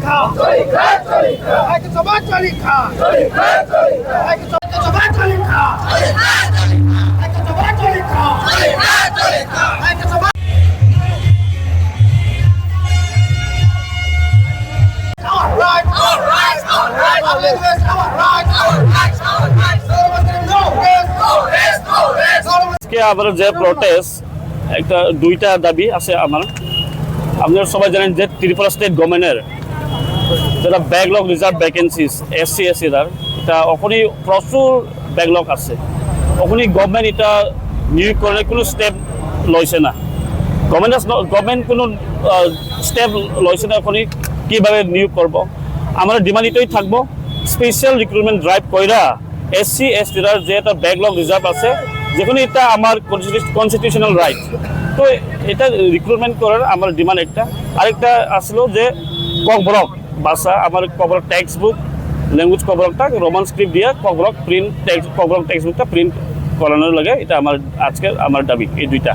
চরিখা একজবা চরিখা একজবা চরিখা একজবা চরিখা একজবা আজকে আমাদের যে প্রটেস্ট একটা দুইটা দাবি আছে আমার। আপনারা সবাই জানেন যে ত্রিপুরা স্টেট গভর্নমেন্টের যেটা ব্যাকলগ রিজার্ভ ভ্যাকেন্সিস এসসি এসসিদার এটা ওখানে প্রচুর ব্যাকলগ আছে। ওখানে গভর্নমেন্ট এটা নিয়োগ করে কোনো স্টেপ লইছে না। গভর্নমেন্ট কোনো স্টেপ লইছে না ওখানে কীভাবে নিয়োগ করব। আমরা ডিমান্ড এটাই থাকবো স্পেশাল রিক্রুটমেন্ট ড্রাইভ কইরা এসসি এসটিদার যে একটা ব্যাকলগ রিজার্ভ আছে যেখানে এটা আমার কনস্টিটিউশনাল রাইট, তো এটা রিক্রুটমেন্ট করার আমার ডিমান্ড একটা। আরেকটা আসলো যে ককবরক ভাষা আমার ককবরক টেক্সট বুক ল্যাঙ্গুয়েজ ককবরকটা রোমান স্ক্রিপ্ট দিয়ে ককবরক ককবরক টেক্সট বুকটা প্রিন্ট করানোর লাগে, এটা আমার আজকে আমার দাবি এই দুইটা।